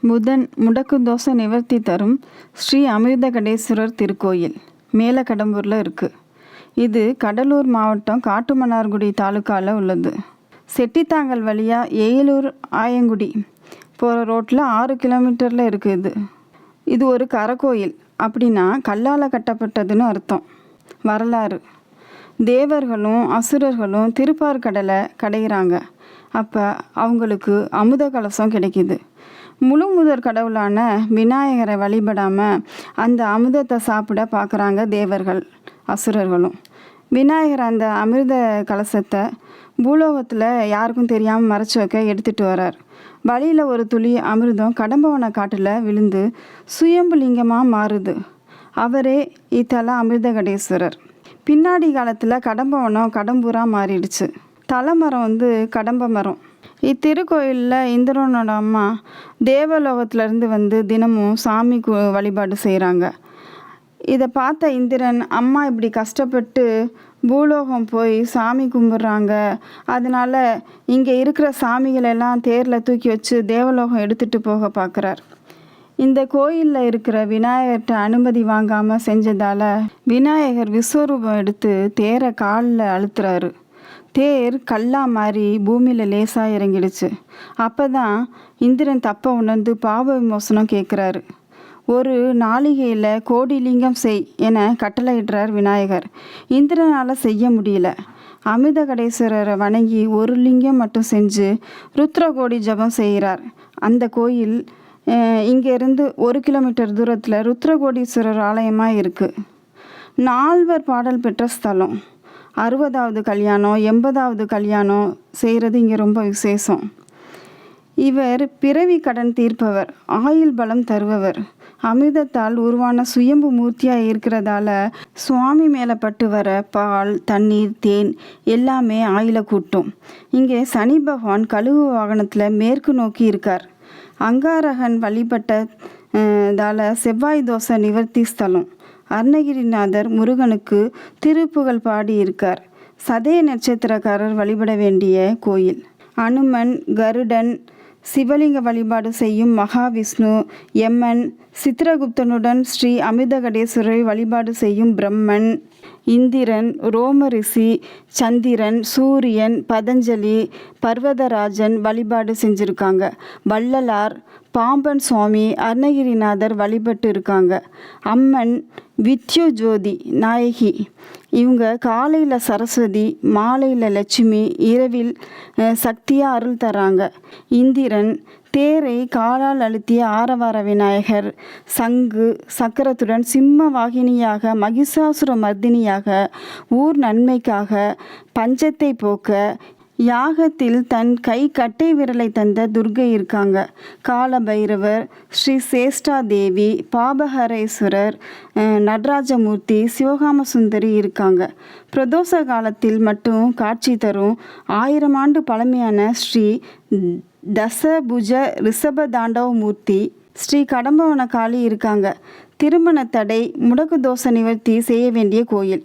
புதன் முடக்கு தோசை நிவர்த்தி தரும் ஸ்ரீ அமிர்தகடேஸ்வரர் திருக்கோயில் மேலக்கடம்பூரில் இருக்குது. இது கடலூர் மாவட்டம் காட்டுமன்னார்குடி தாலுக்காவில் உள்ளது. செட்டித்தாங்கல் வழியாக ஏலூர் ஆயங்குடி போகிற ரோட்டில் 6 கிலோமீட்டரில் இருக்குது. இது ஒரு கரக்கோயில். அப்படின்னா கல்லால் கட்டப்பட்டதுன்னு அர்த்தம். வரலாறு: தேவர்களும் அசுரர்களும் திருப்பார்கடலை கடைகிறாங்க. அப்போ அவங்களுக்கு அமுத கலசம் கிடைக்கிது. முழு முதற் கடவுளான விநாயகரை வழிபடாமல் அந்த அமுதத்தை சாப்பிட பார்க்குறாங்க தேவர்கள் அசுரர்களும். விநாயகர் அந்த அமிர்த கலசத்தை பூலோகத்தில் யாருக்கும் தெரியாமல் மறைச்சி வைக்க எடுத்துகிட்டு வரார். வழியில் ஒரு துளி அமிர்தம் கடம்பவன காட்டில் விழுந்து சுயம்பு லிங்கமாக மாறுது. அவரே இத்தல அமிர்தகடேஸ்வரர். பின்னாடி காலத்தில் கடம்பவனம் கடம்பூராக மாறிடுச்சு. தலைமரம் கடம்ப மரம். இத்திருக்கோயிலில் இந்திரனோட அம்மா தேவலோகத்திலேருந்து தினமும் சாமி வழிபாடு செய்கிறாங்க. இதை பார்த்த இந்திரன், அம்மா இப்படி கஷ்டப்பட்டு பூலோகம் போய் சாமி கும்பிட்றாங்க, அதனால் இங்கே இருக்கிற சாமிகளெல்லாம் தேரில் தூக்கி வச்சு தேவலோகம் எடுத்துகிட்டு போக பார்க்குறார். இந்த கோயிலில் இருக்கிற விநாயகர்கிட்ட அனுமதி வாங்காமல் செஞ்சதால் விநாயகர் விஸ்வரூபம் எடுத்து தேரை காலில் அழுத்துறாரு. தேர் கல்லா மாறி பூமியில் லேசாக இறங்கிடுச்சு. அப்போ தான் இந்திரன் தப்பை உணர்ந்து பாவ விமோசனம் கேட்குறாரு. ஒரு நாளிகையில் கோடி லிங்கம் செய் என கட்டளையிடுறார் விநாயகர். இந்திரனால் செய்ய முடியல. அமிர்தகடேஸ்வரரை வணங்கி ஒரு லிங்கம் மட்டும் செஞ்சு ருத்ரகோடி ஜபம் செய்கிறார். அந்த கோயில் இங்கேருந்து 1 கிலோமீட்டர் தூரத்தில் ருத்ரகோடீஸ்வரர் ஆலயமாக இருக்குது. 4 பாடல் பெற்ற ஸ்தலம். 60வது கல்யாணம் 80வது கல்யாணம் செய்கிறது இங்கே ரொம்ப விசேஷம். இவர் பிறவி கடன் தீர்ப்பவர், ஆயுள் பலம் தருபவர். அமிர்தத்தால் உருவான சுயம்பு மூர்த்தியாக இருக்கிறதால சுவாமி மேலே பட்டு வர பால், தண்ணீர், தேன் எல்லாமே ஆயில கூட்டும். இங்கே சனி பகவான் கழுகு வாகனத்தில் மேற்கு நோக்கி இருக்கார். அங்காரகன் வழிபட்டதால் செவ்வாய் தோசை நிவர்த்தி ஸ்தலம். அருணகிரிநாதர் முருகனுக்கு திருப்புகழ் பாடியிருக்கார். சதய நட்சத்திரக்காரர் வழிபட வேண்டிய கோயில். அனுமன், கருடன், சிவலிங்க வழிபாடு செய்யும் மகாவிஷ்ணு, யமன், சித்திரகுப்தனுடன் ஸ்ரீ அமிர்தகடேஸ்வரரை வழிபாடு செய்யும் பிரம்மன், இந்திரன், ரோமரிஷி, சந்திரன், சூரியன், பதஞ்சலி, பர்வதராஜன் வழிபாடு செஞ்சுருக்காங்க. வள்ளலார், பாம்பன் சுவாமி, அருணகிரிநாதர் வழிபட்டு இருக்காங்க. அம்மன் வித்யு ஜோதி நாயகி. இவங்க காலையில் சரஸ்வதி, மாலையில் லட்சுமி, இரவில் சக்தியாக அருள் தராங்க. இந்திரன் தேரை காலால் அழுத்திய ஆரவார விநாயகர். சங்கு சக்கரத்துடன் சிம்ம வாகினியாக, மகிஷாசுர மர்தினியாக, ஊர் நன்மைக்காக, பஞ்சத்தை போக்க, யாகத்தில் தன் கட்டை விரலை தந்த துர்கை இருக்காங்க. காலபைரவர், ஸ்ரீ சேஷ்டா தேவி, பாபஹரேஸ்வரர், நடராஜமூர்த்தி, சிவகாம சுந்தரி இருக்காங்க. பிரதோஷ காலத்தில் மட்டும் காட்சி தரும் 1000 ஆண்டு பழமையான ஸ்ரீ தசபுஜ ரிஷப தாண்டவ மூர்த்தி, ஸ்ரீ கடம்பவன காளி இருக்காங்க. திருமண தடை, முடக்கு தோசை நிவர்த்தி செய்ய வேண்டிய கோயில்.